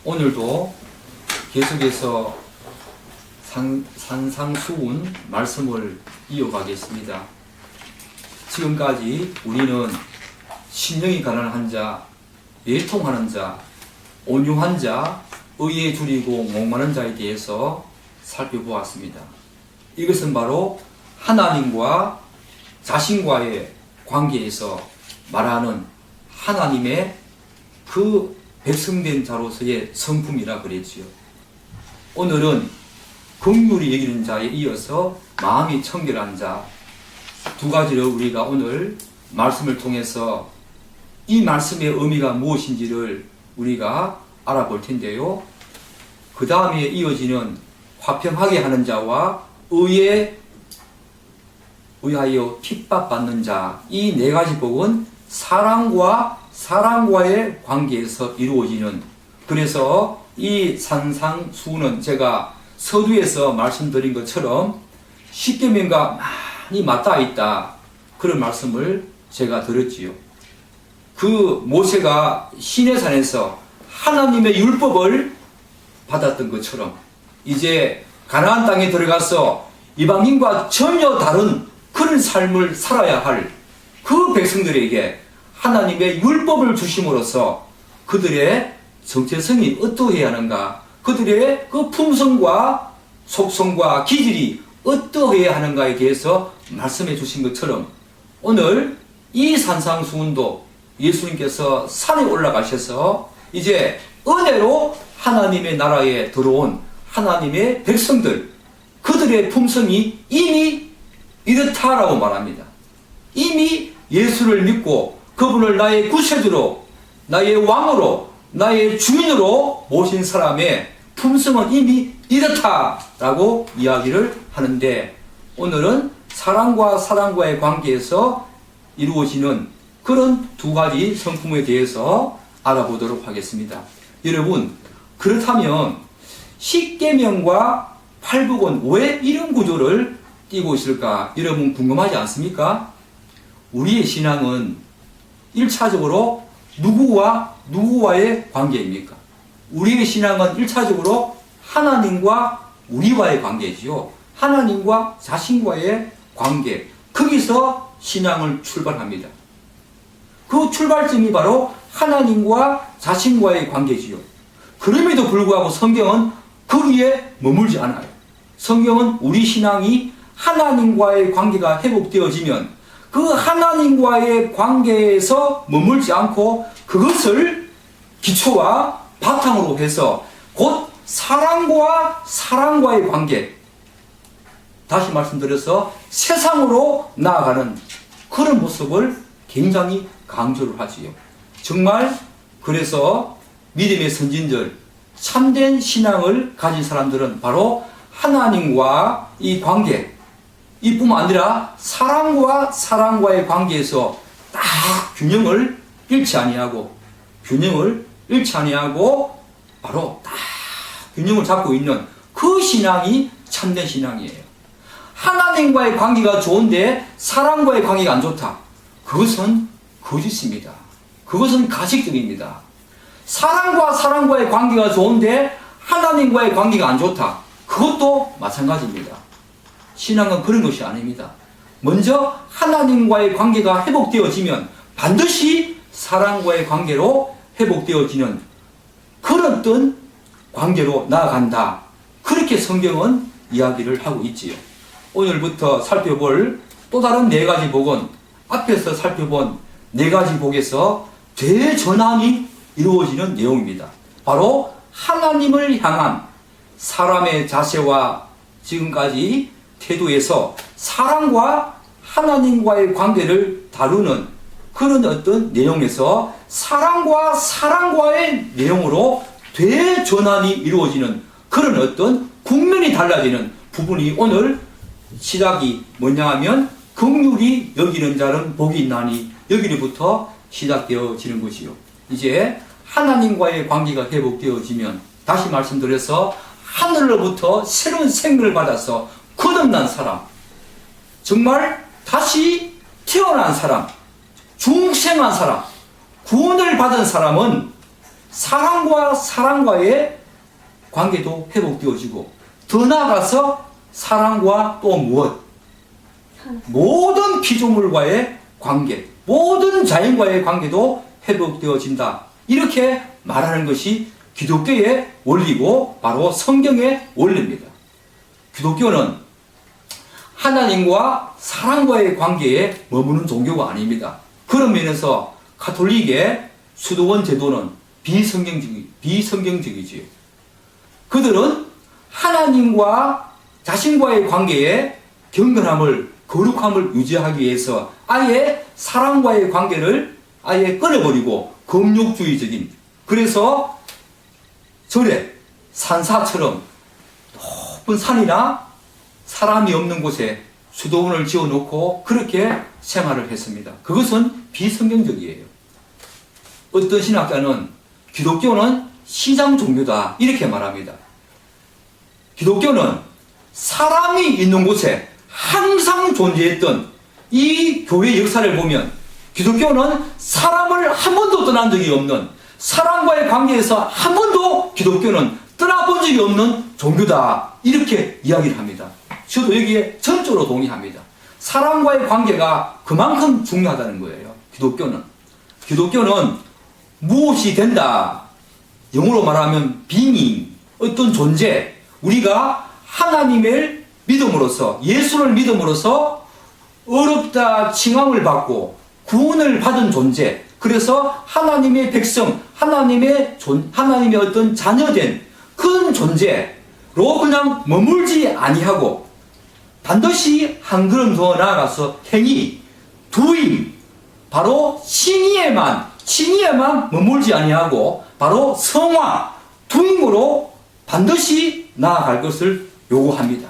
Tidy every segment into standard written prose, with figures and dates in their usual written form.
오늘도 계속해서 산상수훈 말씀을 이어가겠습니다. 지금까지 우리는 신령이 가난한 자, 애통하는 자, 온유한 자, 의에 줄이고 목마른 자에 대해서 살펴보았습니다. 이것은 바로 하나님과 자신과의 관계에서 말하는 하나님의 그 백성된 자로서의 성품이라 그랬지요. 오늘은 긍휼히 여기는 자에 이어서 마음이 청결한 자, 두 가지를 우리가 오늘 말씀을 통해서 이 말씀의 의미가 무엇인지를 우리가 알아볼 텐데요. 그 다음에 이어지는 화평하게 하는 자와 의에 의하여 핍박받는 자, 이 네 가지 복은 사랑과 사랑과의 관계에서 이루어지는, 그래서 이 산상수훈은 제가 서두에서 말씀드린 것처럼 십계명과 많이 맞닿아 있다, 그런 말씀을 제가 들었지요. 그 모세가 시내산에서 하나님의 율법을 받았던 것처럼 이제 가나안 땅에 들어가서 이방인과 전혀 다른 그런 삶을 살아야 할 그 백성들에게 하나님의 율법을 주심으로써 그들의 정체성이 어떠해야 하는가, 그들의 그 품성과 속성과 기질이 어떠해야 하는가에 대해서 말씀해 주신 것처럼 오늘 이 산상수훈도 예수님께서 산에 올라가셔서 이제 은혜로 하나님의 나라에 들어온 하나님의 백성들, 그들의 품성이 이미 이렇다라고 말합니다. 이미 예수를 믿고 그분을 나의 구세주로, 나의 왕으로, 나의 주인으로 모신 사람의 품성은 이미 이렇다라고 이야기를 하는데, 오늘은 사랑과 사랑과의 관계에서 이루어지는 그런 두 가지 성품에 대해서 알아보도록 하겠습니다. 여러분, 그렇다면 십계명과 팔복은 왜 이런 구조를 띠고 있을까? 여러분 궁금하지 않습니까? 우리의 신앙은 1차적으로 누구와의 관계입니까? 우리의 신앙은 1차적으로 하나님과 우리와의 관계지요. 하나님과 자신과의 관계, 거기서 신앙을 출발합니다. 그 출발점이 바로 하나님과 자신과의 관계지요. 그럼에도 불구하고 성경은 거기에 머물지 않아요. 성경은 우리 신앙이 하나님과의 관계가 회복되어지면 그 하나님과의 관계에서 머물지 않고 그것을 기초와 바탕으로 해서 곧 사랑과 사랑과의 관계, 다시 말씀드려서 세상으로 나아가는 그런 모습을 굉장히 강조를 하지요. 정말 그래서 믿음의 선진들, 참된 신앙을 가진 사람들은 바로 하나님과 이 관계, 이뿐만 아니라 사랑과 사랑과의 관계에서 딱 균형을 잃지 아니하고 바로 딱 균형을 잡고 있는 그 신앙이 참된 신앙이에요. 하나님과의 관계가 좋은데 사랑과의 관계가 안 좋다, 그것은 거짓입니다. 그것은 가식적입니다. 사랑과 사랑과의 관계가 좋은데 하나님과의 관계가 안 좋다, 그것도 마찬가지입니다. 신앙은 그런 것이 아닙니다. 먼저 하나님과의 관계가 회복되어지면 반드시 사랑과의 관계로 회복되어지는 그런 어떤 관계로 나아간다, 그렇게 성경은 이야기를 하고 있지요. 오늘부터 살펴볼 또 다른 네 가지 복은 앞에서 살펴본 네 가지 복에서 대전환이 이루어지는 내용입니다. 바로 하나님을 향한 사람의 자세와 지금까지 태도에서 사랑과 하나님과의 관계를 다루는 그런 어떤 내용에서 사랑과 사랑과의 내용으로 대전환이 이루어지는 그런 어떤 국면이 달라지는 부분이 오늘 시작이 뭐냐 하면 긍휼히 여기는 자는 복이 있나니, 여기로부터 시작되어지는 것이요. 이제 하나님과의 관계가 회복되어지면 다시 말씀드려서 하늘로부터 새로운 생명을 받아서 거듭난 사람, 정말 다시 태어난 사람, 중생한 사람, 구원을 받은 사람은 사람과 사람과의 관계도 회복되어지고, 더 나아가서 사람과 또 무엇? 모든 피조물과의 관계, 모든 자연과의 관계도 회복되어진다. 이렇게 말하는 것이 기독교의 원리고 바로 성경의 원리입니다. 기독교는 하나님과 사람과의 관계에 머무는 종교가 아닙니다. 그런 면에서 가톨릭의 수도원 제도는 비성경적이지요. 그들은 하나님과 자신과의 관계에 경건함을, 거룩함을 유지하기 위해서 아예 사람과의 관계를 아예 끊어버리고 금욕주의적인, 그래서 절에 산사처럼 높은 산이나 사람이 없는 곳에 수도원을 지어놓고 그렇게 생활을 했습니다. 그것은 비성경적이에요. 어떤 신학자는 기독교는 시장 종교다 이렇게 말합니다. 기독교는 사람이 있는 곳에 항상 존재했던 이 교회 역사를 보면 기독교는 사람을 한 번도 떠난 적이 없는, 사람과의 관계에서 한 번도 기독교는 떠나본 적이 없는 종교다 이렇게 이야기를 합니다. 저도 여기에 전적으로 동의합니다. 사람과의 관계가 그만큼 중요하다는 거예요. 기독교는 무엇이 된다, 영어로 말하면 being, 어떤 존재, 우리가 하나님을 믿음으로써, 예수를 믿음으로써 어렵다 칭함을 받고 구원을 받은 존재, 그래서 하나님의 백성, 하나님의 어떤 자녀된 그런 존재로 그냥 머물지 아니하고 반드시 한 걸음 더 나아가서 행위, doing, 바로 칭의에만 머물지 아니하고 바로 성화, doing으로 반드시 나아갈 것을 요구합니다.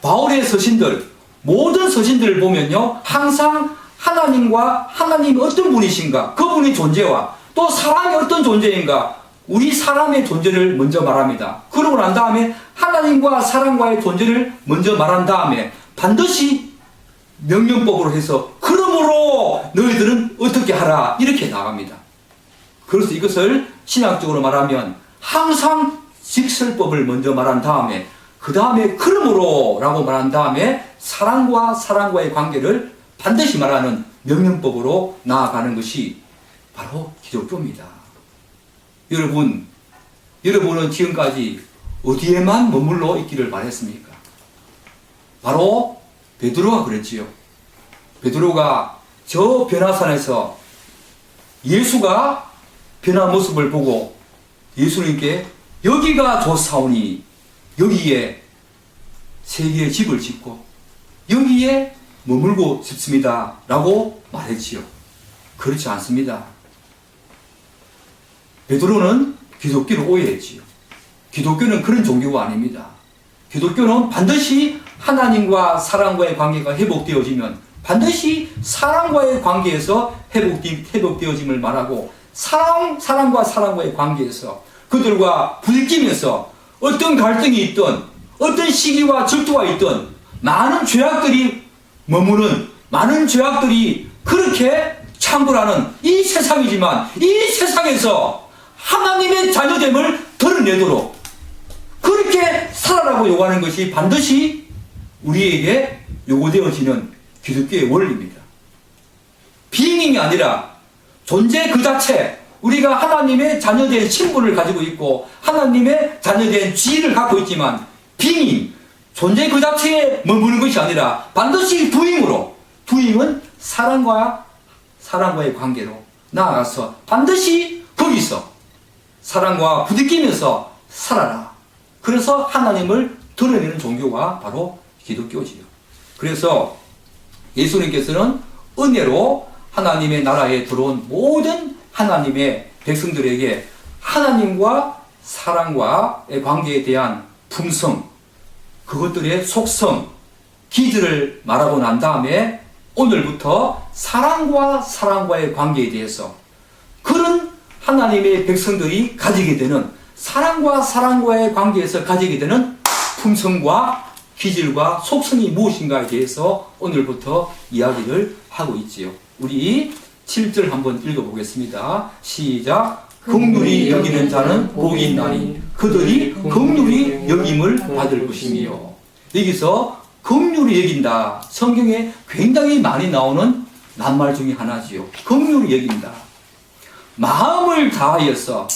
바울의 서신들, 모든 서신들을 보면요, 항상 하나님과 하나님이 어떤 분이신가, 그분의 존재와 또 사람이 어떤 존재인가, 우리 사람의 존재를 먼저 말합니다. 그러고 난 다음에 하나님과 사람과의 존재를 먼저 말한 다음에 반드시 명령법으로 해서 그러므로 너희들은 어떻게 하라 이렇게 나갑니다. 그래서 이것을 신학적으로 말하면 항상 직설법을 먼저 말한 다음에 그 다음에 그러므로 라고 말한 다음에 사람과 사람과의 관계를 반드시 말하는 명령법으로 나아가는 것이 바로 기독교입니다. 여러분은 지금까지 어디에만 머물러 있기를 바랬습니까? 바로 베드로가 그랬지요. 베드로가 저 변화산에서 예수가 변한 모습을 보고 예수님께 여기가 좋사오니 여기에 세 개의 집을 짓고 여기에 머물고 싶습니다 라고 말했지요. 그렇지 않습니다. 베드로는 기독교를 오해했지요. 기독교는 그런 종교가 아닙니다. 기독교는 반드시 하나님과 사람과의 관계가 회복되어지면 반드시 사람과의 관계에서 회복되어짐을 말하고 사람과 사람과의 관계에서 그들과 부딪히면서 어떤 갈등이 있든 어떤 시기와 질투가 있든 많은 죄악들이 머무는, 많은 죄악들이 그렇게 창궐하는 이 세상이지만 이 세상에서 하나님의 자녀됨을 드러내도록 그렇게 살아라고 요구하는 것이 반드시 우리에게 요구되어지는 기독교의 원리입니다. 비잉이 아니라 존재 그 자체, 우리가 하나님의 자녀된 신분을 가지고 있고 하나님의 자녀된 지위를 갖고 있지만 비잉, 존재 그 자체에 머무는 것이 아니라 반드시 두잉은 사람과의 관계로 나아가서 반드시 거기서 사람과 부딪히면서 살아라. 그래서 하나님을 드러내는 종교가 바로 기독교지요. 그래서 예수님께서는 은혜로 하나님의 나라에 들어온 모든 하나님의 백성들에게 하나님과 사람과의 관계에 대한 품성, 그것들의 속성, 기질을 말하고 난 다음에 오늘부터 사람과 사람과의 관계에 대해서 그런 하나님의 백성들이 가지게 되는 사람과 사람과의 관계에서 가지게 되는 품성과 기질과 속성이 무엇인가에 대해서 오늘부터 이야기를 하고 있지요. 우리 7절 한번 읽어보겠습니다. 시작. 긍휼히 여기는 자는 복이 있나니 그들이 긍휼히 여김을 받을 것이며. 여기서 긍휼히 여긴다, 성경에 굉장히 많이 나오는 낱말 중에 하나지요. 긍휼히 여긴다. 마음을 다하여서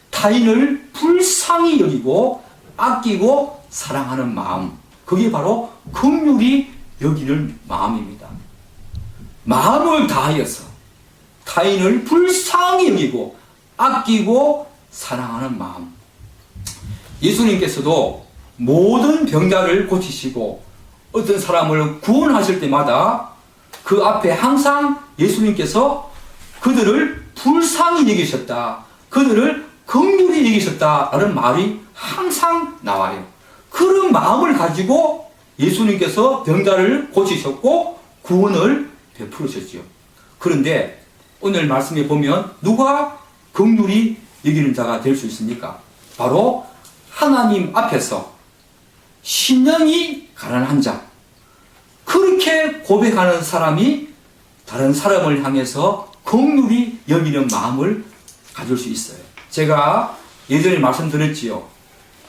타인을 불쌍히 여기고 아끼고 사랑하는 마음, 그게 바로 긍휼히 여기는 마음입니다. 마음을 다하여서 타인을 불쌍히 여기고 아끼고 사랑하는 마음. 예수님께서도 모든 병자를 고치시고 어떤 사람을 구원하실 때마다 그 앞에 항상 예수님께서 그들을 불쌍히 여기셨다, 그들을 긍휼히 여기셨다라는 말이 항상 나와요. 그런 마음을 가지고 예수님께서 병자를 고치셨고 구원을 베푸셨지요. 그런데 오늘 말씀에 보면 누가 긍휼히 여기는 자가 될 수 있습니까? 바로 하나님 앞에서 심령이 가난한 자, 그렇게 고백하는 사람이 다른 사람을 향해서 긍휼히 여기는 마음을 가질 수 있어요. 제가 예전에 말씀드렸지요.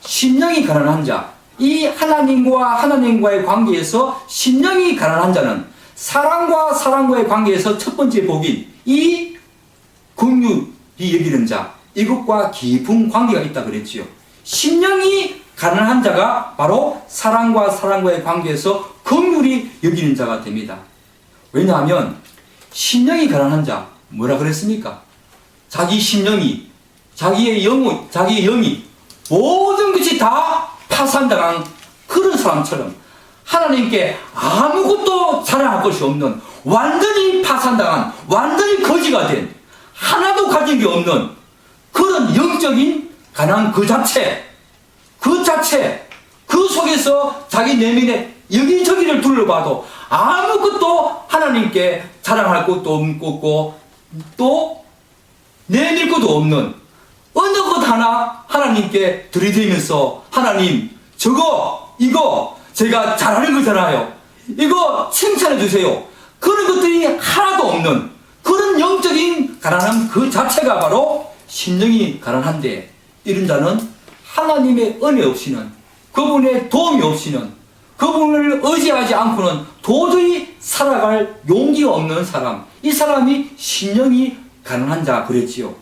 심령이 가난한 자, 이 하나님과의 관계에서 심령이 가난한 자는 사람과 사람과의 관계에서 첫 번째 복인 이 긍휼히 여기는 자, 이것과 깊은 관계가 있다 그랬지요. 심령이 가난한 자가 바로 사람과 사람과의 관계에서 긍휼히 여기는 자가 됩니다. 왜냐하면 심령이 가난한 자, 뭐라 그랬습니까? 자기 심령이, 자기의 영이 모든 것이 다 파산당한 그런 사람처럼 하나님께 아무것도 자랑할 것이 없는, 완전히 파산당한, 완전히 거지가 된, 하나도 가진 게 없는 그런 영적인 가난 그 자체, 그 속에서 자기 내면에 여기저기를 둘러봐도 아무것도 하나님께 자랑할 것도 없고 또 내밀 것도 없는 어느 것 하나 하나님께 들이대면서 하나님 이거 제가 잘하는 거잖아요, 이거 칭찬해 주세요, 그런 것들이 하나도 없는 그런 영적인 가난함 그 자체가 바로 심령이 가난한데, 이런 자는 하나님의 은혜 없이는, 그분의 도움이 없이는, 그분을 의지하지 않고는 도저히 살아갈 용기가 없는 사람, 이 사람이 심령이 가난한 자 그랬지요.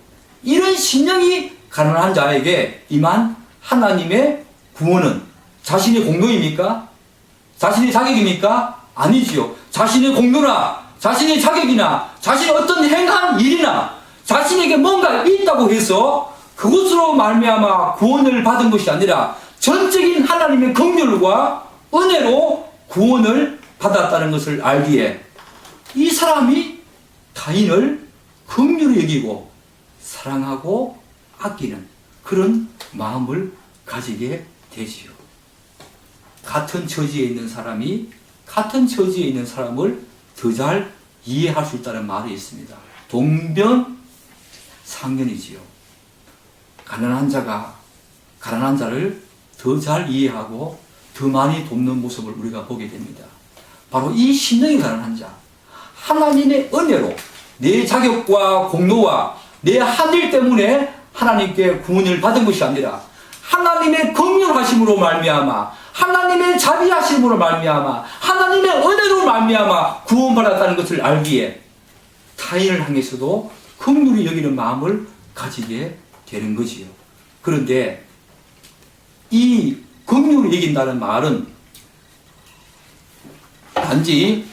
이런 심령이 가난한 자에게 임한 하나님의 구원은 자신의 공로입니까? 자신의 자격입니까? 아니지요. 자신의 공로나 자신의 자격이나 자신의 어떤 행한 일이나 자신에게 뭔가 있다고 해서 그것으로 말미암아 구원을 받은 것이 아니라 전적인 하나님의 긍휼과 은혜로 구원을 받았다는 것을 알기에 이 사람이 타인을 긍휼히 여기고 사랑하고 아끼는 그런 마음을 가지게 되지요. 같은 처지에 있는 사람이 같은 처지에 있는 사람을 더 잘 이해할 수 있다는 말이 있습니다. 동병상련이지요. 가난한 자가 가난한 자를 더 잘 이해하고 더 많이 돕는 모습을 우리가 보게 됩니다. 바로 이 심령이 가난한 자, 하나님의 은혜로 내 자격과 공로와 내 한 일 때문에 하나님께 구원을 받은 것이 아니라 하나님의 긍휼하심으로 말미암아, 하나님의 자비하심으로 말미암아, 하나님의 은혜로 말미암아 구원받았다는 것을 알기에 타인을 향해서도 긍휼히 여기는 마음을 가지게 되는 거지요. 그런데 이 긍휼히 여긴다는 말은 단지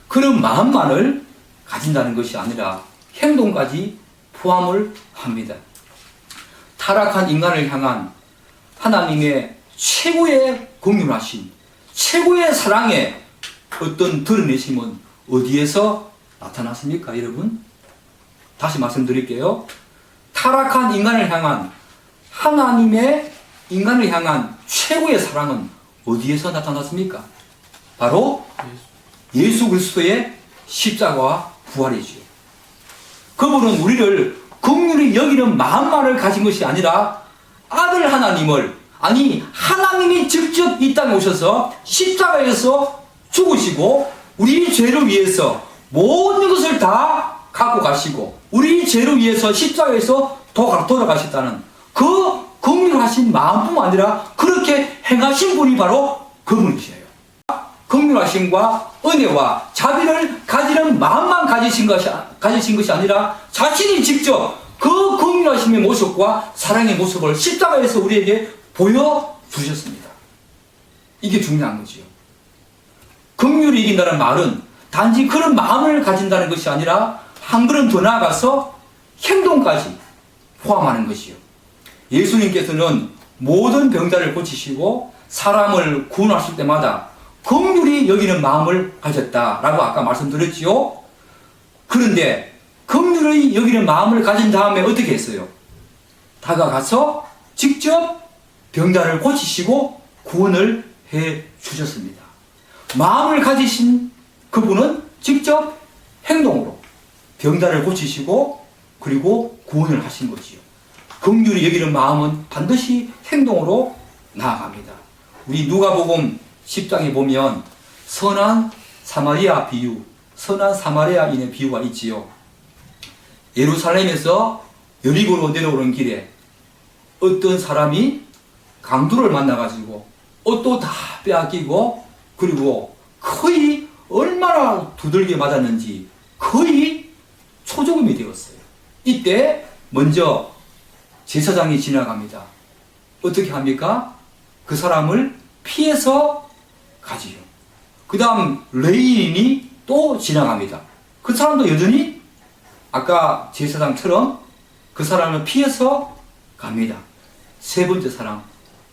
그런 마음만을 가진다는 것이 아니라 행동까지 포함을 합니다. 타락한 인간을 향한 하나님의 최고의 긍휼하심, 최고의 사랑의 어떤 드러내심은 어디에서 나타났습니까, 여러분? 다시 말씀드릴게요. 타락한 인간을 향한 하나님의 인간을 향한 최고의 사랑은 어디에서 나타났습니까? 바로 예수 그리스도의 십자가와 부활이지요. 그분은 우리를 긍휼히 여기는 마음만을 가진 것이 아니라 아들 하나님을, 아니 하나님이 직접 이 땅에 오셔서 십자가에서 죽으시고 우리 죄를 위해서 모든 것을 다 갖고 가시고 우리 죄를 위해서 십자가에서 돌아가셨다는 그 긍휼하신 마음뿐만 아니라 그렇게 행하신 분이 바로 그분이세요. 긍휼하심과 은혜와 자비를 가지는 마음만 가지신 것이 아니라 자신이 직접 그 긍휼하심의 모습과 사랑의 모습을 십자가에서 우리에게 보여주셨습니다. 이게 중요한 거지요. 긍휼이 이긴다는 말은 단지 그런 마음을 가진다는 것이 아니라 한 걸음 더 나아가서 행동까지 포함하는 것이요. 예수님께서는 모든 병자를 고치시고 사람을 구원하실 때마다 긍휼히 여기는 마음을 가졌다라고 아까 말씀드렸지요. 그런데 긍휼히 여기는 마음을 가진 다음에 어떻게 했어요? 다가가서 직접 병자를 고치시고 구원을 해 주셨습니다. 마음을 가지신 그분은 직접 행동으로 병자를 고치시고 그리고 구원을 하신 거지요. 긍휼히 여기는 마음은 반드시 행동으로 나아갑니다. 우리 누가복음 10장에 보면 선한 사마리아인의 비유가 있지요. 예루살렘에서 여리고로 내려오는 길에 어떤 사람이 강도를 만나가지고 옷도 다 빼앗기고 그리고 거의 얼마나 두들겨 맞았는지 거의 초조금이 되었어요. 이때 먼저 제사장이 지나갑니다. 어떻게 합니까? 그 사람을 피해서 가지요. 그 다음 레위인이 또 지나갑니다. 그 사람도 여전히 아까 제사장처럼 그 사람을 피해서 갑니다. 세 번째 사람,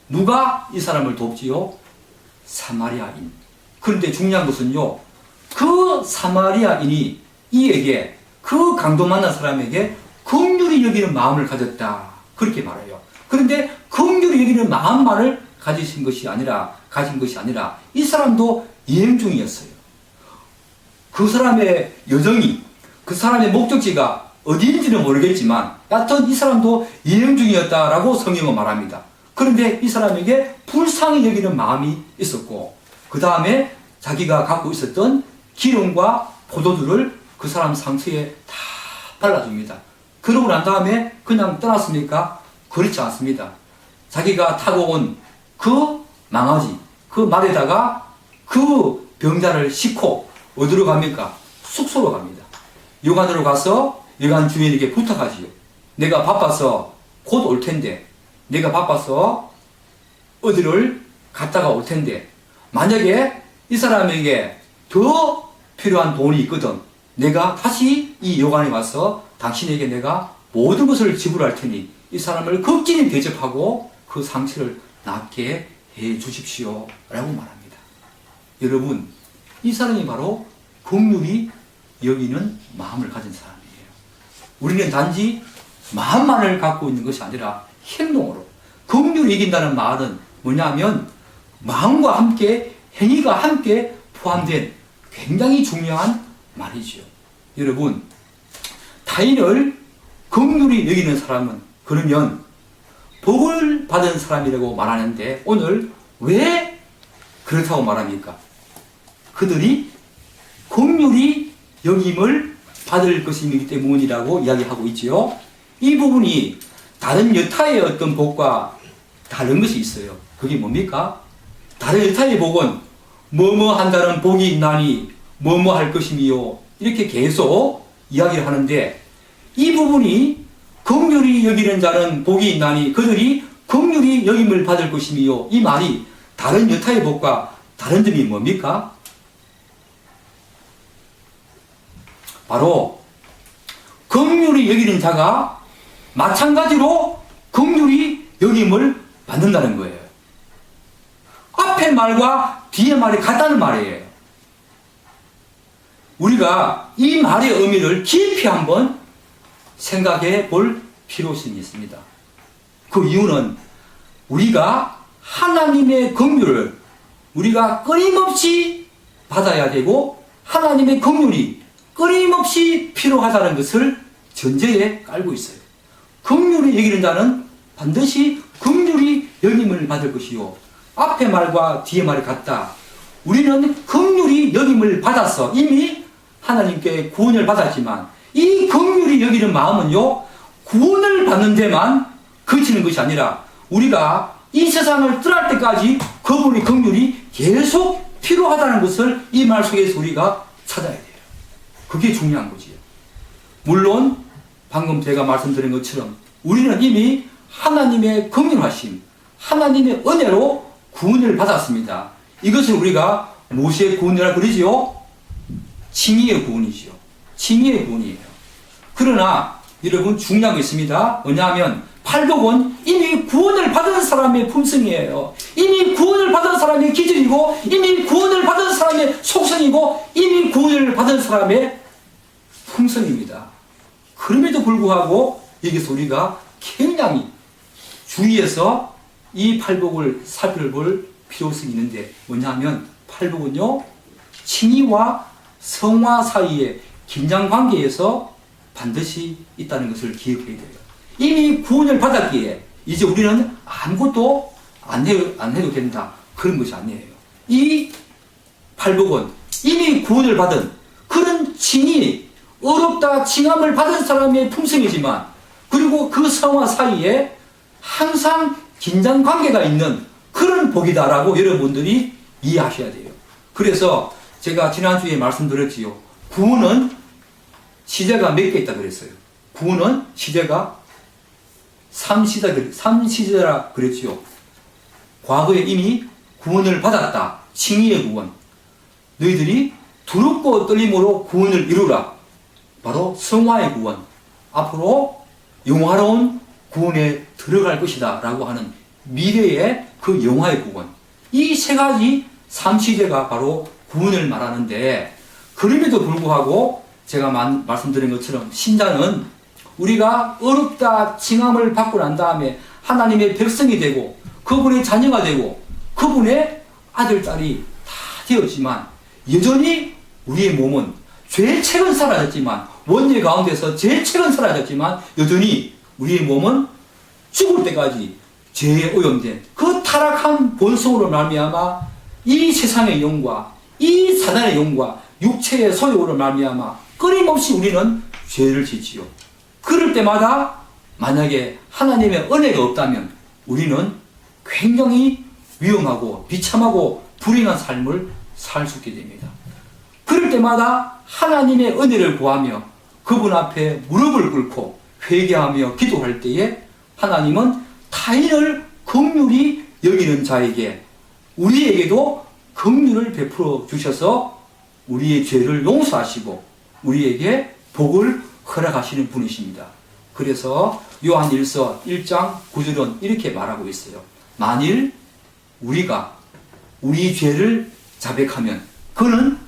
누가 이 사람을 돕지요? 사마리아인. 그런데 중요한 것은요, 그 사마리아인이 이에게 그 강도 만난 사람에게 긍휼히 여기는 마음을 가졌다, 그렇게 말해요. 그런데 긍휼히 여기는 마음만을 가진 것이 아니라 이 사람도 여행 중이었어요. 그 사람의 여정이, 그 사람의 목적지가 어디인지는 모르겠지만 여하튼 이 사람도 여행 중이었다라고 성경은 말합니다. 그런데 이 사람에게 불쌍히 여기는 마음이 있었고 그 다음에 자기가 갖고 있었던 기름과 포도주를 그 사람 상처에 다 발라줍니다. 그러고 난 다음에 그냥 떠났습니까? 그렇지 않습니다. 자기가 타고 온 그 망아지, 그 말에다가 그 병자를 싣고 어디로 갑니까? 숙소로 갑니다. 여관으로 가서 여관 주인에게 부탁하지요. 내가 바빠서 곧 올 텐데, 내가 바빠서 어디를 갔다가 올 텐데, 만약에 이 사람에게 더 필요한 돈이 있거든, 내가 다시 이 여관에 와서 당신에게 내가 모든 것을 지불할 테니 이 사람을 극진히 대접하고 그 상처를 낫게 해 주십시오 라고 말합니다. 여러분, 이 사람이 바로 긍휼히 여기는 마음을 가진 사람이에요. 우리는 단지 마음만을 갖고 있는 것이 아니라 행동으로. 긍휼히 여긴다는 말은 뭐냐면 마음과 함께 행위가 함께 포함된 굉장히 중요한 말이죠. 여러분, 타인을 긍휼히 여기는 사람은 그러면 복을 받은 사람이라고 말하는데 오늘 왜 그렇다고 말합니까? 그들이 긍휼히 여김을 받을 것이기 때문이라고 이야기하고 있지요. 이 부분이 다른 여타의 어떤 복과 다른 것이 있어요. 그게 뭡니까? 다른 여타의 복은 뭐뭐 한다는 복이 있나니 뭐뭐 할 것이미요, 이렇게 계속 이야기를 하는데 이 부분이 긍휼히 여기는 자는 복이 있나니 그들이 긍휼히 여김을 받을 것이미요, 이 말이 다른 여타의 복과 다른 점이 뭡니까? 바로 긍휼히 여기는 자가 마찬가지로 긍휼히 여김을 받는다는 거예요. 앞에 말과 뒤에 말이 같다는 말이에요. 우리가 이 말의 의미를 깊이 한번 생각해 볼 필요성이 있습니다. 그 이유는 우리가 하나님의 긍휼을 우리가 끊임없이 받아야 되고 하나님의 긍휼이 끊임없이 필요하다는 것을 전제에 깔고 있어요. 긍휼히 여기는 자는 반드시 긍휼히 여김을 받을 것이요, 앞에 말과 뒤에 말이 같다. 우리는 긍휼히 여김을 받아서 이미 하나님께 구원을 받았지만 이 긍휼히 여기는 마음은요, 구원을 받는 데만 그치는 것이 아니라 우리가 이 세상을 떠날 때까지 그분의 긍휼이 계속 필요하다는 것을 이 말 속에서 우리가 찾아야 돼요. 그게 중요한 거지요. 물론 방금 제가 말씀드린 것처럼 우리는 이미 하나님의 긍휼하심, 하나님의 은혜로 구원을 받았습니다. 이것을 우리가 무엇의 구원이라 그러지요? 칭의의 구원이지요. 칭의의 구원이에요. 그러나 여러분 중요한 게 있습니다. 뭐냐면 팔복은 이미 구원을 받은 사람의 품성이에요. 이미 구원을 받은 사람의 기질이고 이미 구원을 받은 사람의 속성이고 이미 구원을 받은 사람의 품성입니다. 그럼에도 불구하고 여기서 우리가 굉장히 주의해서 이 팔복을 살펴볼 필요성이 있는데 뭐냐면 팔복은요 칭의와 성화 사이의 긴장관계에서 반드시 있다는 것을 기억해야 돼요. 이미 구원을 받았기에 이제 우리는 아무것도 안 해도 된다. 그런 것이 아니에요. 이 팔복은 이미 구원을 받은 그런 칭의, 어렵다 칭함을 받은 사람의 품성이지만 그리고 그 성화 사이에 항상 긴장관계가 있는 그런 복이다라고 여러분들이 이해하셔야 돼요. 그래서 제가 지난주에 말씀드렸지요. 구원은 시제가 몇 개 있다 그랬어요. 구원은 시제가 3시제라 그랬지요. 과거에 이미 구원을 받았다. 칭의의 구원. 너희들이 두렵고 떨림으로 구원을 이루라. 바로 성화의 구원. 앞으로 영화로운 구원에 들어갈 것이다. 라고 하는 미래의 그 영화의 구원. 이 세 가지 3시제가 바로 구원을 말하는데 그럼에도 불구하고 제가 말씀드린 것처럼 신자는 우리가 어렵다 칭함을 받고 난 다음에 하나님의 백성이 되고 그분의 자녀가 되고 그분의 아들, 딸이 다 되었지만 여전히 우리의 몸은 죄책은 사라졌지만 원죄 가운데서 죄책은 사라졌지만 여전히 우리의 몸은 죽을 때까지 죄에 오염된 그 타락한 본성으로 말미암아 이 세상의 영과 이 사단의 영과 육체의 소욕으로 말미암아 끊임없이 우리는 죄를 짓지요. 그럴 때마다 만약에 하나님의 은혜가 없다면 우리는 굉장히 위험하고 비참하고 불행한 삶을 살 수 있게 됩니다. 그럴 때마다 하나님의 은혜를 구하며 그분 앞에 무릎을 꿇고 회개하며 기도할 때에 하나님은 타인을 긍휼히 여기는 자에게 우리에게도 긍휼을 베풀어 주셔서 우리의 죄를 용서하시고 우리에게 복을 허락하시는 분이십니다. 그래서 요한일서 1장 9절은 이렇게 말하고 있어요. 만일 우리가 우리 죄를 자백하면 그는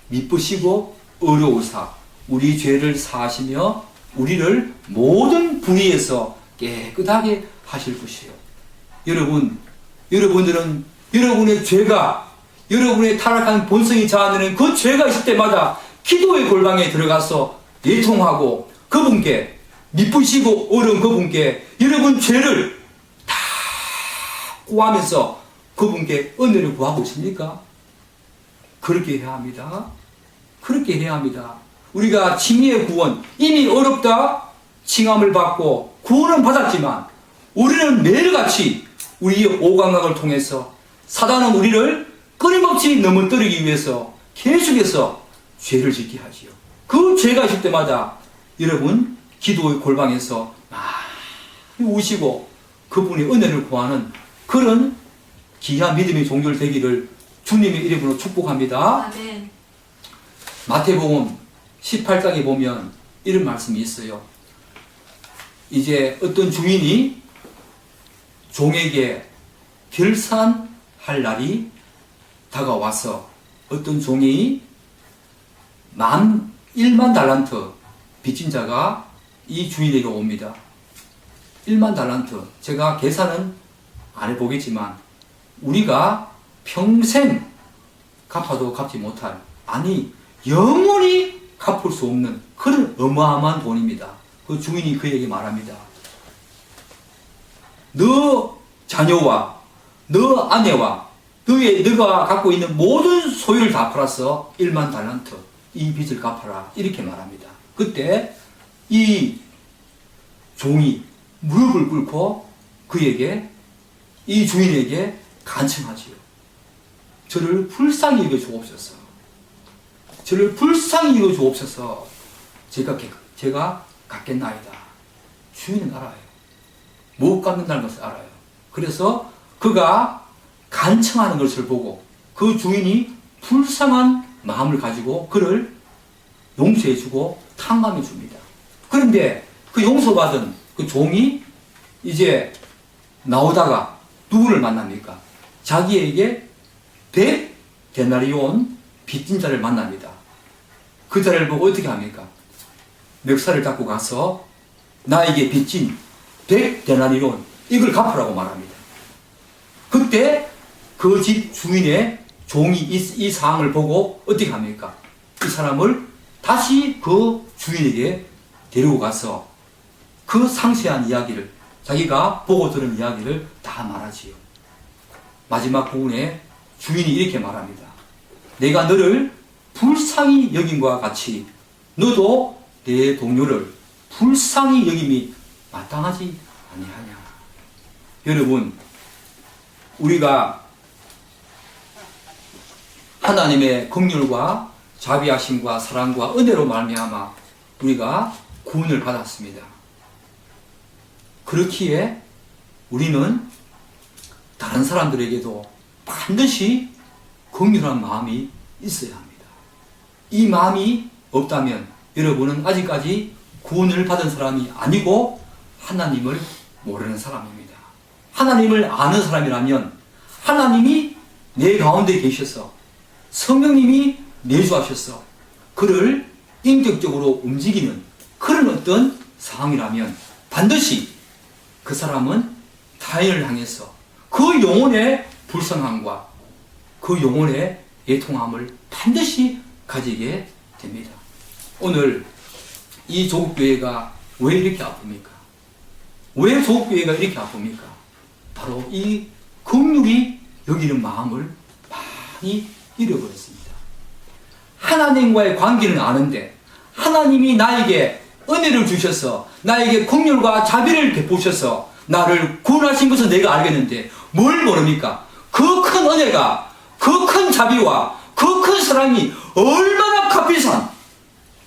미쁘시고 의로우사 우리 죄를 사하시며 우리를 모든 불의에서 깨끗하게 하실 것이요. 여러분들은 여러분의 죄가 여러분의 타락한 본성이 자아내는 그 죄가 있을 때마다 기도의 골방에 들어가서 예통하고 그분께 미쁘시고 어려운 그분께 여러분 죄를 다 구하면서 그분께 은혜를 구하고 있습니까? 그렇게 해야 합니다. 그렇게 해야 합니다. 우리가 칭의의 구원 이미 어렵다 칭함을 받고 구원은 받았지만 우리는 매일같이 우리의 오감각을 통해서 사단은 우리를 끊임없이 넘어뜨리기 위해서 계속해서 죄를 짓게 하지요. 그 죄가 있을 때마다 여러분 기도의 골방에서 많이 우시고 그분의 은혜를 구하는 그런 귀한 믿음의 종교를 되기를 주님의 이름으로 축복합니다. 아멘. 마태복음 18장에 보면 이런 말씀이 있어요. 이제 어떤 주인이 종에게 결산할 날이 다가와서 어떤 종이 1만 달란트 빚진 자가 이 주인에게 옵니다. 1만 달란트. 제가 계산은 안 해보겠지만 우리가 평생 갚아도 갚지 못할 아니 영원히 갚을 수 없는 그런 어마어마한 돈입니다. 그 주인이 그에게 말합니다. 너 자녀와 너 아내와 너가 갖고 있는 모든 소유를 다 팔아서 1만 달란트 이 빚을 갚아라 이렇게 말합니다. 그때 이 종이 무릎을 꿇고 그에게, 이 주인에게 간청하지요. 저를 불쌍히 여겨 주옵소서. 저를 불쌍히 여겨 주옵소서. 제가 갖겠나이다. 주인은 알아요. 못 갖는다는 것을 알아요. 그래서 그가 간청하는 것을 보고 그 주인이 불쌍한 마음을 가지고 그를 용서해주고 탕감해줍니다. 그런데 그 용서받은 그 종이 이제 나오다가 누구를 만납니까? 자기에게 100데나리온 빚진 자를 만납니다. 그 자를 보고 어떻게 합니까? 멱살을 잡고 가서 나에게 빚진 100데나리온 이걸 갚으라고 말합니다. 그때 그 집 주인의 종이 이 상황을 보고 어떻게 합니까? 이 사람을 다시 그 주인에게 데리고 가서 그 상세한 이야기를, 자기가 보고 들은 이야기를 다 말하지요. 마지막 부분에 주인이 이렇게 말합니다. 내가 너를 불쌍히 여김과 같이 너도 내 동료를 불쌍히 여김이 마땅하지 아니하냐. 여러분, 우리가 하나님의 긍휼과 자비하심과 사랑과 은혜로 말미암아 우리가 구원을 받았습니다. 그렇기에 우리는 다른 사람들에게도 반드시 긍휼한 마음이 있어야 합니다. 이 마음이 없다면 여러분은 아직까지 구원을 받은 사람이 아니고 하나님을 모르는 사람입니다. 하나님을 아는 사람이라면 하나님이 내 가운데 계셔서 성령님이 내주하셔서 그를 인격적으로 움직이는 그런 어떤 상황이라면 반드시 그 사람은 타인을 향해서 그 영혼의 불쌍함과 그 영혼의 애통함을 반드시 가지게 됩니다. 오늘 이 조국교회가 왜 이렇게 아픕니까? 왜 조국교회가 이렇게 아픕니까? 바로 이 긍휼히 여기는 마음을 많이 잃어버렸습니다. 하나님과의 관계는 아는데 하나님이 나에게 은혜를 주셔서 나에게 긍휼과 자비를 베푸셔서 나를 구원하신 것은 내가 알겠는데 뭘 모릅니까? 그 큰 은혜가, 그 큰 자비와 그 큰 사랑이 얼마나 값비싼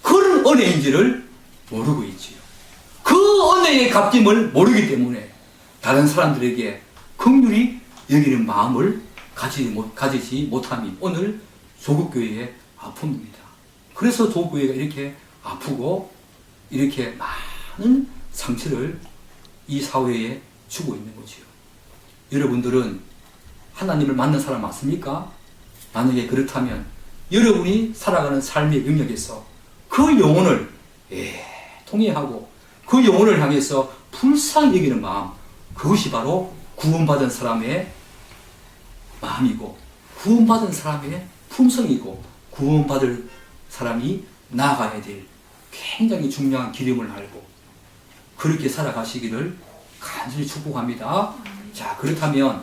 그런 은혜인지를 모르고 있지요. 그 은혜의 값짐을 모르기 때문에 다른 사람들에게 긍휼히 여기는 마음을 가지지 못함이 오늘 조국교회의 아픔입니다. 그래서 조국교회가 이렇게 아프고 이렇게 많은 상처를 이 사회에 주고 있는 거지요. 여러분들은 하나님을 만난 사람 맞습니까? 만약에 그렇다면 여러분이 살아가는 삶의 영역에서 그 영혼을 통해하고 그 영혼을 향해서 불쌍히 여기는 마음, 그것이 바로 구원받은 사람의 마음이고 구원받은 사람의 품성이고 구원받을 사람이 나아가야 될 굉장히 중요한 기름을 알고 그렇게 살아가시기를 간절히 축복합니다. 자, 그렇다면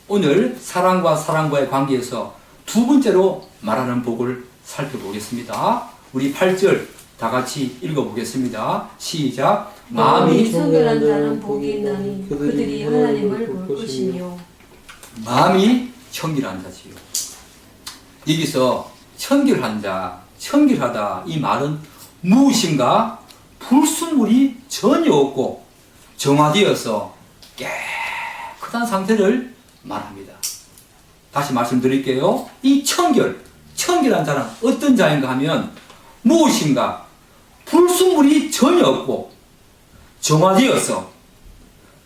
오늘 사랑과의 관계에서 두 번째로 말하는 복을 살펴보겠습니다. 우리 8절 다 같이 읽어보겠습니다. 시작. 마음이 청결한 자는 복이 있나니 그들이 하나님을 볼 것이며. 마음이 청결한 자지요. 여기서 청결한 자, 청결하다 이 말은 무엇인가 불순물이 전혀 없고 정화되어서 깨끗한 상태를 말합니다. 다시 말씀드릴게요. 이 청결한 자는 어떤 자인가 하면 무엇인가 불순물이 전혀 없고 정화되어서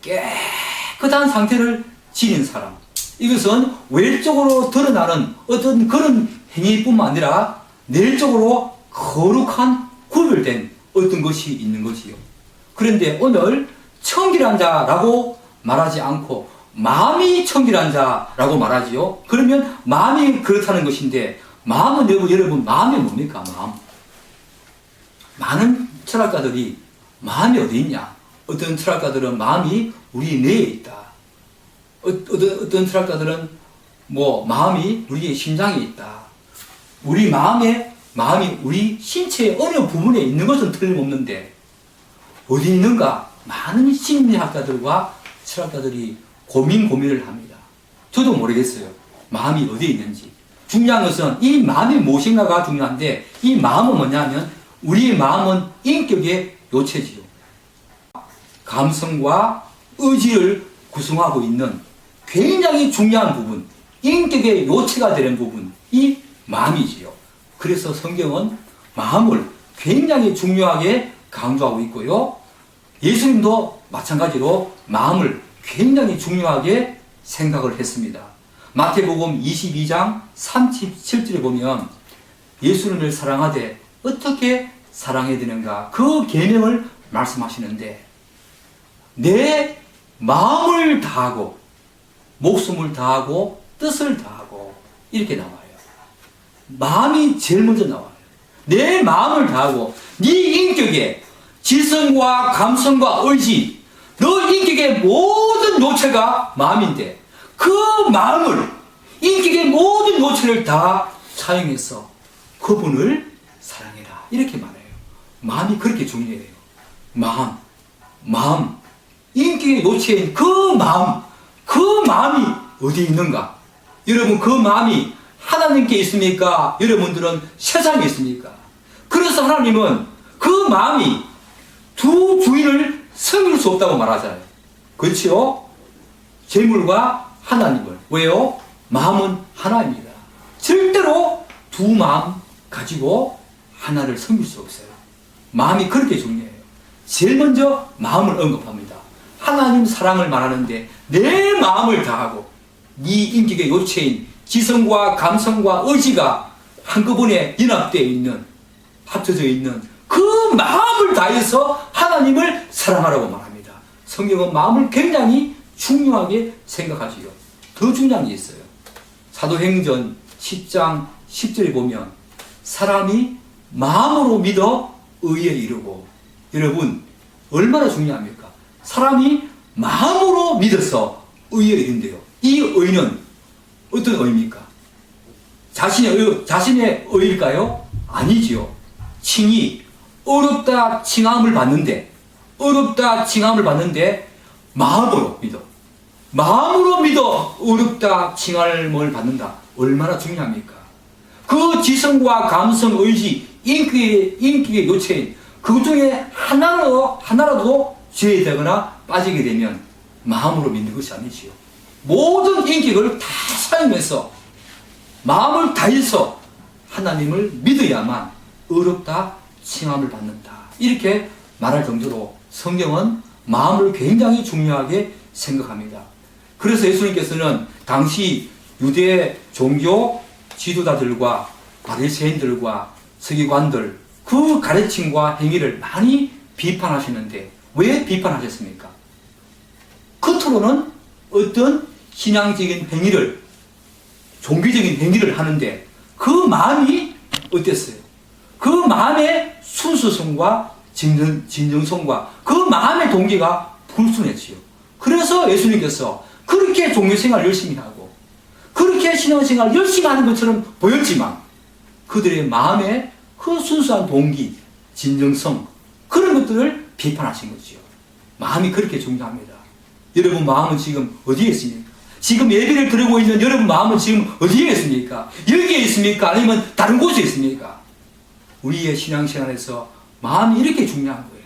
깨끗한 상태를 지닌 사람. 이것은 외적으로 드러나는 어떤 그런 행위뿐만 아니라 내적으로 거룩한 구별된 어떤 것이 있는 것이요. 그런데 오늘 청결한 자라고 말하지 않고 마음이 청결한 자라고 말하지요. 그러면 마음이 그렇다는 것인데 마음은 여러분 마음이 뭡니까? 마음. 많은 철학가들이 마음이 어디 있냐? 어떤 철학가들은 마음이 우리 뇌에 있다. 어떤 철학가들은 마음이 우리의 심장에 있다. 우리 마음이 우리 신체의 어느 부분에 있는 것은 틀림없는데 어디 있는가? 많은 심리학자들과 철학자들이 고민을 합니다. 저도 모르겠어요. 마음이 어디에 있는지. 중요한 것은 이 마음이 무엇인가가 중요한데, 이 마음은 뭐냐면 우리의 마음은 인격의 요체지요. 감성과 의지를 구성하고 있는 굉장히 중요한 부분, 인격의 요체가 되는 부분, 이 마음이지요. 그래서 성경은 마음을 굉장히 중요하게 강조하고 있고요. 예수님도 마찬가지로 마음을 굉장히 중요하게 생각을 했습니다. 마태복음 22장 37절에 보면 예수님을 사랑하되 어떻게 사랑해야 되는가, 그 계명을 말씀하시는데, 내 마음을 다하고 목숨을 다하고 뜻을 다하고 이렇게 나와요. 마음이 제일 먼저 나와요. 내 마음을 다하고, 네 인격의 지성과 감성과 의지, 너 인격의 모든 요체가 마음인데 그 마음을, 인격의 모든 요체를 다 사용해서 그분을 사랑해라, 이렇게 말해요. 마음이 그렇게 중요해요. 마음, 인격의 요체인 그 마음이 어디 있는가? 여러분, 그 마음이 하나님께 있습니까? 여러분들은 세상에 있습니까? 그래서 하나님은 그 마음이 두 주인을 섬길 수 없다고 말하잖아요. 그렇지요? 재물과 하나님을. 왜요? 마음은 하나입니다. 절대로 두 마음 가지고 하나를 섬길 수 없어요. 마음이 그렇게 중요해요. 제일 먼저 마음을 언급합니다. 하나님 사랑을 말하는데 내 마음을 다하고 네 인격의 요체인 지성과 감성과 의지가 한꺼번에 연합되어 있는, 합쳐져 있는 그 마음을 다해서 하나님을 사랑하라고 말합니다. 성경은 마음을 굉장히 중요하게 생각하지요. 더 중요한 게 있어요. 사도행전 10장 10절에 보면 사람이 마음으로 믿어 의에 이르고, 여러분 얼마나 중요합니까? 사람이 마음으로 믿어서 의에 이른대요. 이 의는 어떤 의입니까? 자신의 의일까요? 아니지요. 칭이 어렵다 칭함을 받는데 마음으로 믿어 어렵다 칭함을 받는다. 얼마나 중요합니까? 그 지성과 감성, 의지, 인격의 요체인 그 중에 하나라도 죄되거나 빠지게 되면 마음으로 믿는 것이 아니지요. 모든 인격을 다 사용해서 마음을 다해서 하나님을 믿어야만 어렵다 칭함을 받는다, 이렇게 말할 정도로 성경은 마음을 굉장히 중요하게 생각합니다. 그래서 예수님께서는 당시 유대 종교 지도자들과 바리새인들과 서기관들 그 가르침과 행위를 많이 비판하시는데, 왜 비판하셨습니까? 겉으로는 어떤 신앙적인 행위를, 종교적인 행위를 하는데 그 마음이 어땠어요? 그 마음의 순수성과 진정성과 그 마음의 동기가 불순했지요. 그래서 예수님께서 그렇게 종교생활 열심히 하고 그렇게 신앙생활 열심히 하는 것처럼 보였지만 그들의 마음의 그 순수한 동기, 진정성, 그런 것들을 비판하신 거지요. 마음이 그렇게 중요합니다. 여러분 마음은 지금 어디에 있습니까? 지금 예배를 드리고 있는 여러분 마음은 지금 어디에 있습니까? 여기에 있습니까? 아니면 다른 곳에 있습니까? 우리의 신앙생활에서 마음이 이렇게 중요한 거예요.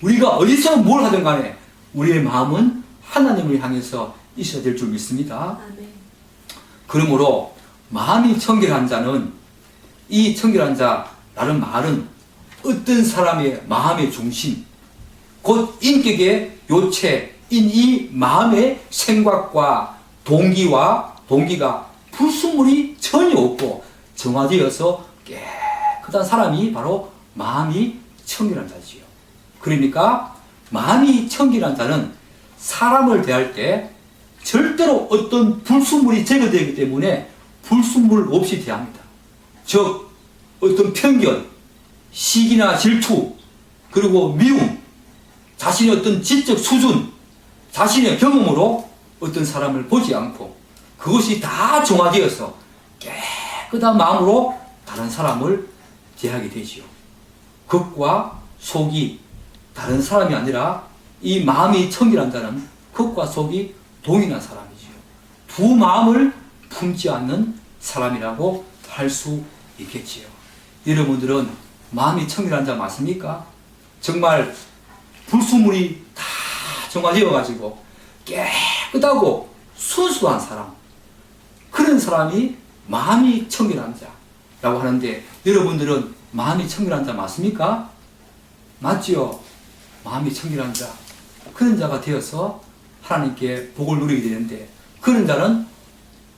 우리가 어디서 뭘 하든 간에 우리의 마음은 하나님을 향해서 있어야 될 줄 믿습니다. 아멘. 그러므로 마음이 청결한 자는, 이 청결한 자라는 말은 어떤 사람의 마음의 중심, 곧 인격의 요체인 이 마음의 생각과 동기가 불순물이 전혀 없고 정화되어서 깨끗한 사람이 바로 마음이 청결한 자지요. 그러니까 마음이 청결한 자는 사람을 대할 때 절대로 어떤 불순물이 제거되기 때문에 불순물 없이 대합니다. 즉 어떤 편견, 시기나 질투, 그리고 미움, 자신의 어떤 지적 수준, 자신의 경험으로 어떤 사람을 보지 않고 그것이 다 정화되어서 깨끗한 마음으로 다른 사람을 대하게 되지요. 겉과 속이 다른 사람이 아니라 이 마음이 청결한 자는 겉과 속이 동일한 사람이지요. 두 마음을 품지 않는 사람이라고 할 수 있겠지요. 여러분들은 마음이 청결한 자 맞습니까? 정말 불순물이 다 정화되어가지고 깨끗하고 순수한 사람, 그런 사람이 마음이 청결한 자라고 하는데, 여러분들은 마음이 청결한 자 맞습니까? 맞지요? 마음이 청결한 자, 그런 자가 되어서 하나님께 복을 누리게 되는데, 그런 자는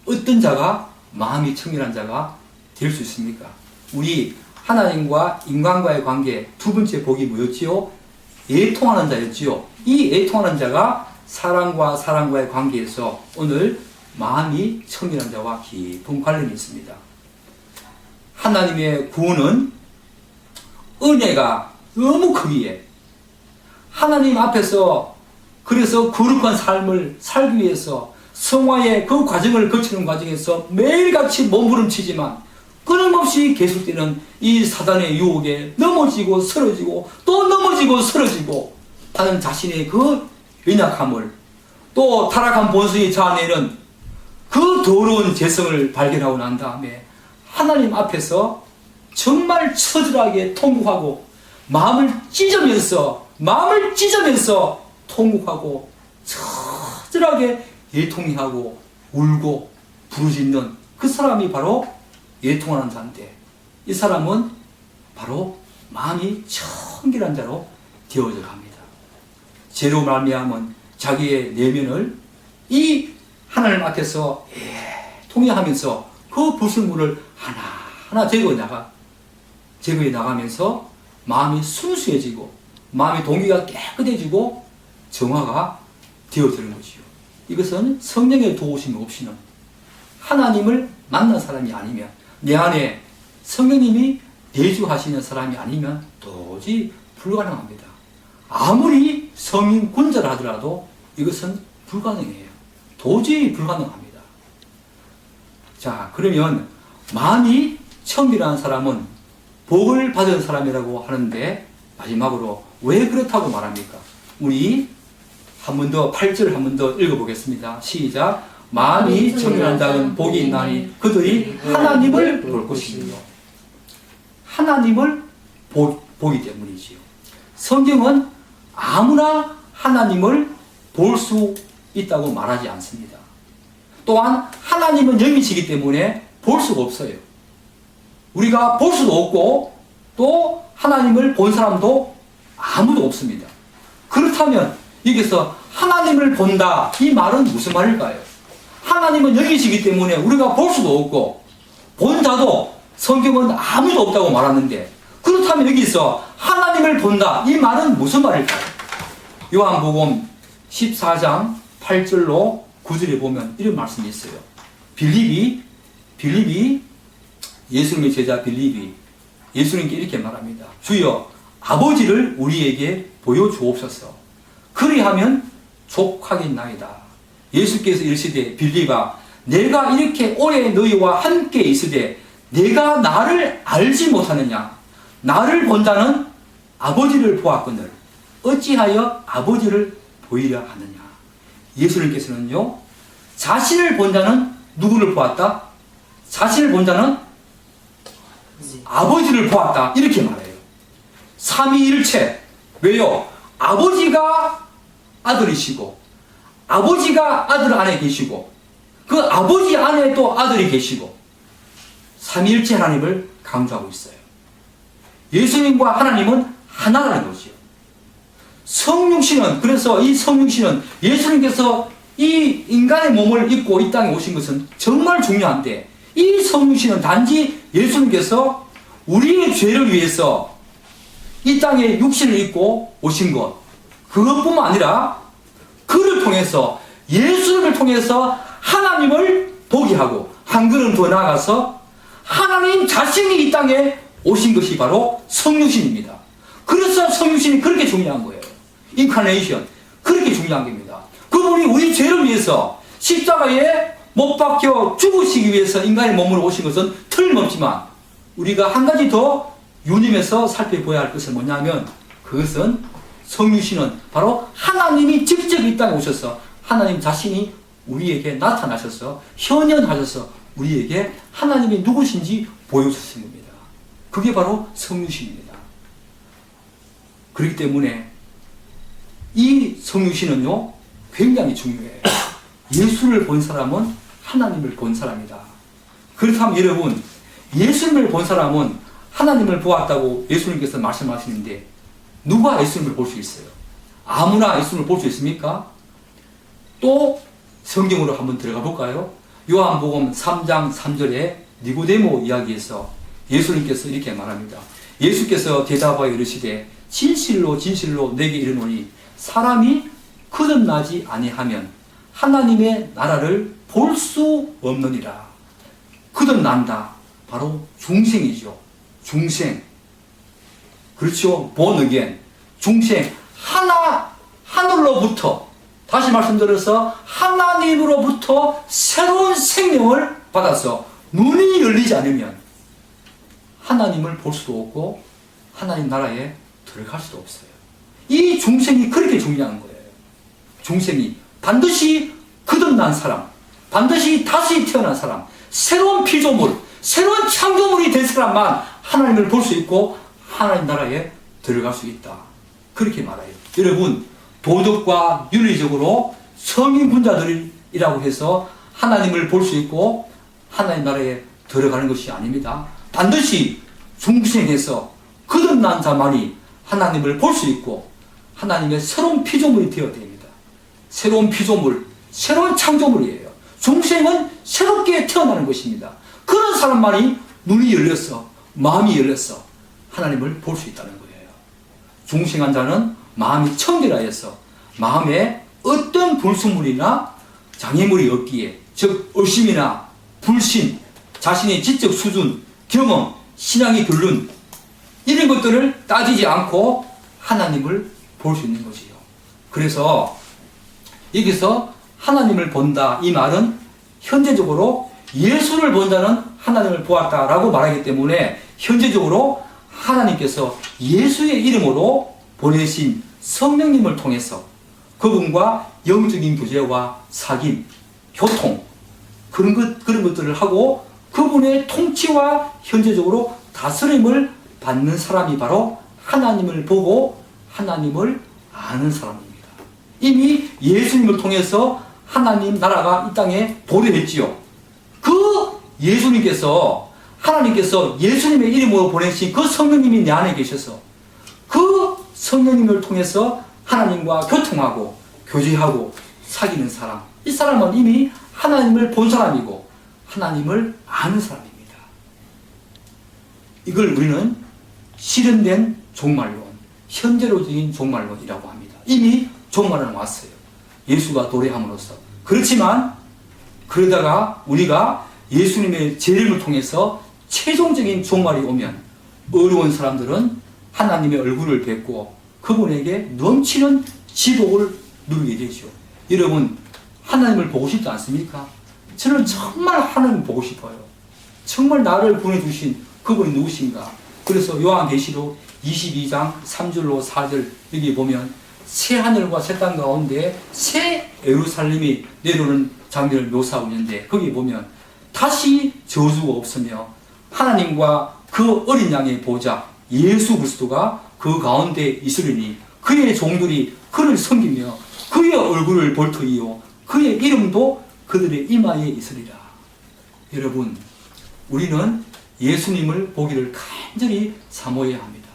어떤 자가 마음이 청결한 자가 될 수 있습니까? 우리 하나님과 인간과의 관계 두 번째 복이 뭐였지요? 애통하는 자였지요. 이 애통하는 자가 사람과 사람과의 관계에서 오늘 마음이 청결한 자와 깊은 관련이 있습니다. 하나님의 구원은 은혜가 너무 크기에 하나님 앞에서, 그래서 거룩한 삶을 살기 위해서 성화의 그 과정을 거치는 과정에서 매일같이 몸부림치지만 끊임없이 계속되는 이 사단의 유혹에 넘어지고 쓰러지고 또 넘어지고 쓰러지고 하는 자신의 그 연약함을, 또 타락한 본성이 자아내는 그 더러운 죄성을 발견하고 난 다음에 하나님 앞에서 정말 처절하게 통곡하고 마음을 찢으면서 통곡하고 처절하게 애통해하고 울고 부르짖는 그 사람이 바로 애통하는 자인데, 이 사람은 바로 마음이 청결한 자로 되어져 갑니다. 죄로 말미암은 자기의 내면을 이 하나님 앞에서 애통해하면서 그 불순물을 하나하나 제거해 나가면서 마음이 순수해지고 마음의 동기가 깨끗해지고 정화가 되어지는 것이요. 이것은 성령의 도우심 없이는, 하나님을 만난 사람이 아니면, 내 안에 성령님이 내주하시는 사람이 아니면 도저히 불가능합니다. 아무리 성인 군자라 하더라도 이것은 불가능해요. 도저히 불가능합니다. 자, 그러면 마음이 청결한 사람은 복을 받은 사람이라고 하는데, 마지막으로 왜 그렇다고 말합니까? 우리 한 번 더 8절 한 번 더 읽어보겠습니다. 시작. 마음이 청결한 자는 복이 있나니 그들이 하나님을 볼 것이며. 하나님을 보기 때문이지요. 성경은 아무나 하나님을 볼 수 있다고 말하지 않습니다. 또한 하나님은 영이시기 때문에 볼 수가 없어요. 우리가 볼 수도 없고 또 하나님을 본 사람도 아무도 없습니다. 그렇다면 여기서 하나님을 본다, 이 말은 무슨 말일까요? 하나님은 영이시기 때문에 우리가 볼 수도 없고 본 자도 성경은 아무도 없다고 말하는데, 그렇다면 여기서 하나님을 본다, 이 말은 무슨 말일까요? 요한복음 14장 8절로 9절에 보면 이런 말씀이 있어요. 빌립이 예수님의 제자 빌립이 예수님께 이렇게 말합니다. 주여 아버지를 우리에게 보여주옵소서. 그리하면 족하겠나이다. 예수께서 이르시되 빌립아, 내가 이렇게 오래 너희와 함께 있으되 내가 나를 알지 못하느냐? 나를 본 자는 아버지를 보았거늘 어찌하여 아버지를 보이려 하느냐? 예수님께서는요, 자신을 본 자는 누구를 보았다? 자신을 본 자는 아버지를 보았다, 이렇게 말해요. 삼위일체. 왜요? 아버지가 아들이시고 아버지가 아들 안에 계시고 그 아버지 안에 또 아들이 계시고 삼위일체 하나님을 강조하고 있어요. 예수님과 하나님은 하나라는 것이요. 성육신은, 그래서 이 성육신은 예수님께서 이 인간의 몸을 입고 이 땅에 오신 것은 정말 중요한데, 이 성육신은 단지 예수님께서 우리의 죄를 위해서 이 땅에 육신을 입고 오신 것, 그것뿐만 아니라 그를 통해서, 예수님을 통해서 하나님을 보게 하고 한 걸음 더 나아가서 하나님 자신이 이 땅에 오신 것이 바로 성육신입니다. 그래서 성육신이 그렇게 중요한 거예요. 인카네이션, 그렇게 중요한 겁니다. 그분이 우리 죄를 위해서 십자가에 못 박혀 죽으시기 위해서 인간의 몸으로 오신 것은 틀림없지만, 우리가 한 가지 더 유념해서 살펴보아야 할 것은 뭐냐면, 그것은 성육신은 바로 하나님이 직접 이 땅에 오셔서 하나님 자신이 우리에게 나타나셔서 현현하셔서 우리에게 하나님이 누구신지 보여주신 겁니다. 그게 바로 성육신입니다. 그렇기 때문에 이 성육신은요 굉장히 중요해요. 예수를 본 사람은 하나님을 본 사람이다. 그렇다면 여러분, 예수님을 본 사람은 하나님을 보았다고 예수님께서 말씀하시는데 누가 예수님을 볼 수 있어요? 아무나 예수님을 볼 수 있습니까? 또 성경으로 한번 들어가 볼까요? 요한복음 3장 3절에 니고데모 이야기에서 예수님께서 이렇게 말합니다. 예수께서 대답하여 이르시되 진실로 진실로 내게 이르노니 사람이 거듭나지 아니하면 하나님의 나라를 볼 수 없느니라. 거듭난다. 바로 중생이죠. 중생. 그렇죠. born again. 중생. 하늘로부터, 다시 말씀드려서 하나님으로부터 새로운 생명을 받아서 눈이 열리지 않으면 하나님을 볼 수도 없고 하나님 나라에 들어갈 수도 없어요. 이 중생이 그렇게 중요한 거예요. 중생이 반드시 거듭난 사람, 반드시 다시 태어난 사람, 새로운 피조물, 새로운 창조물이 된 사람만 하나님을 볼 수 있고 하나님 나라에 들어갈 수 있다. 그렇게 말해요. 여러분, 도덕과 윤리적으로 성인군자들이라고 해서 하나님을 볼 수 있고 하나님 나라에 들어가는 것이 아닙니다. 반드시 중생에서 거듭난 자만이 하나님을 볼 수 있고 하나님의 새로운 피조물이 되어야 됩니다. 새로운 피조물, 새로운 창조물이에요. 중생은 새롭게 태어나는 것입니다. 그런 사람만이 눈이 열렸어, 마음이 열렸어 하나님을 볼 수 있다는 거예요. 중생한 자는 마음이 청결하여서 마음에 어떤 불순물이나 장애물이 없기에, 즉 의심이나 불신, 자신의 지적 수준, 경험, 신앙의 결론 이런 것들을 따지지 않고 하나님을 볼 수 있는 것이요. 그래서 여기서 하나님을 본다 이 말은 현재적으로 예수를 본 자는 하나님을 보았다라고 말하기 때문에 현재적으로 하나님께서 예수의 이름으로 보내신 성령님을 통해서 그분과 영적인 교제와 사귐, 교통 그런 것들을 하고 그분의 통치와 현재적으로 다스림을 받는 사람이 바로 하나님을 보고 하나님을 아는 사람입니다. 이미 예수님을 통해서 하나님 나라가 이 땅에 도래했지요. 그 예수님께서 하나님께서 예수님의 이름으로 보내신 그 성령님이 내 안에 계셔서 그 성령님을 통해서 하나님과 교통하고 교제하고 사귀는 사람, 이 사람은 이미 하나님을 본 사람이고 하나님을 아는 사람입니다. 이걸 우리는 실현된 종말론, 현재로적인 종말론이라고 합니다. 이미 종말은 왔어요. 예수가 도래함으로써. 그렇지만 그러다가 우리가 예수님의 재림을 통해서 최종적인 종말이 오면 어려운 사람들은 하나님의 얼굴을 뵙고 그분에게 넘치는 지복을 누리게 되죠. 여러분, 하나님을 보고 싶지 않습니까? 저는 정말 하나님을 보고 싶어요. 정말 나를 보내주신 그분이 누구신가? 그래서 요한계시록 22장 3절로 4절 여기 보면 새 하늘과 새 땅 가운데 새 예루살렘이 내려오는 장면을 묘사하고 있는데 거기 보면 다시 저주가 없으며 하나님과 그 어린 양의 보좌 예수 그리스도가 그 가운데 있으리니 그의 종들이 그를 섬기며 그의 얼굴을 볼 터이요 그의 이름도 그들의 이마에 있으리라. 여러분, 우리는 예수님을 보기를 간절히 사모해야 합니다.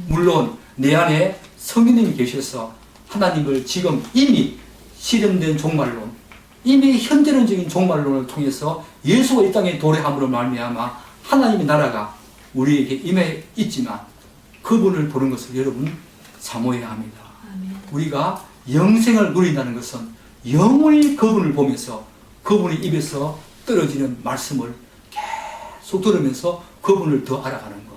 물론 내 안에 성령님이 계셔서 하나님을 지금 이미 실현된 종말론, 이미 현재론적인 종말론을 통해서 예수가 이 땅에 도래함으로 말미암아 하나님의 나라가 우리에게 임해 있지만 그분을 보는 것을 여러분 사모해야 합니다. 아멘. 우리가 영생을 누린다는 것은 영원히 그분을 보면서 그분의 입에서 떨어지는 말씀을 계속 들으면서 그분을 더 알아가는 것.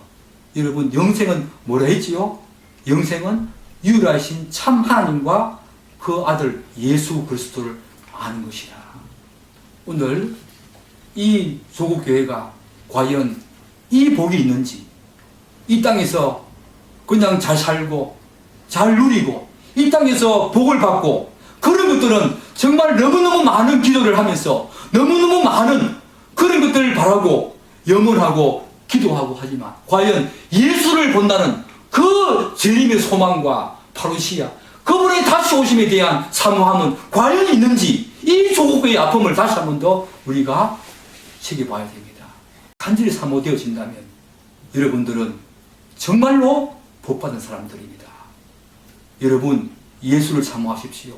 여러분, 영생은 뭐라 했지요? 영생은 유일하신 참 하나님과 그 아들 예수 그리스도를 아는 것이라. 오늘 이 조국교회가 과연 이 복이 있는지, 이 땅에서 그냥 잘 살고 잘 누리고 이 땅에서 복을 받고 그런 것들은 정말 너무너무 많은 기도를 하면서 너무너무 많은 그런 것들을 바라고 염원하고 기도하고 하지만 과연 예수를 본다는 그 재림의 소망과 파루시아 그분의 다시 오심에 대한 사모함은 과연 있는지 이 조국의 아픔을 다시 한 번 더 우리가 새겨봐야 됩니다. 간절히 사모되어진다면 여러분들은 정말로 복받은 사람들입니다. 여러분 예수를 사모하십시오.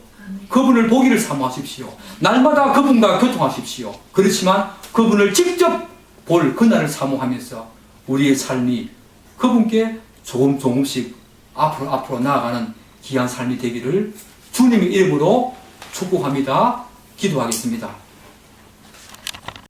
그분을 보기를 사모하십시오. 날마다 그분과 교통하십시오. 그렇지만 그분을 직접 볼 그날을 사모하면서 우리의 삶이 그분께 조금씩 앞으로 나아가는 귀한 삶이 되기를 주님의 이름으로 축복합니다. 기도하겠습니다.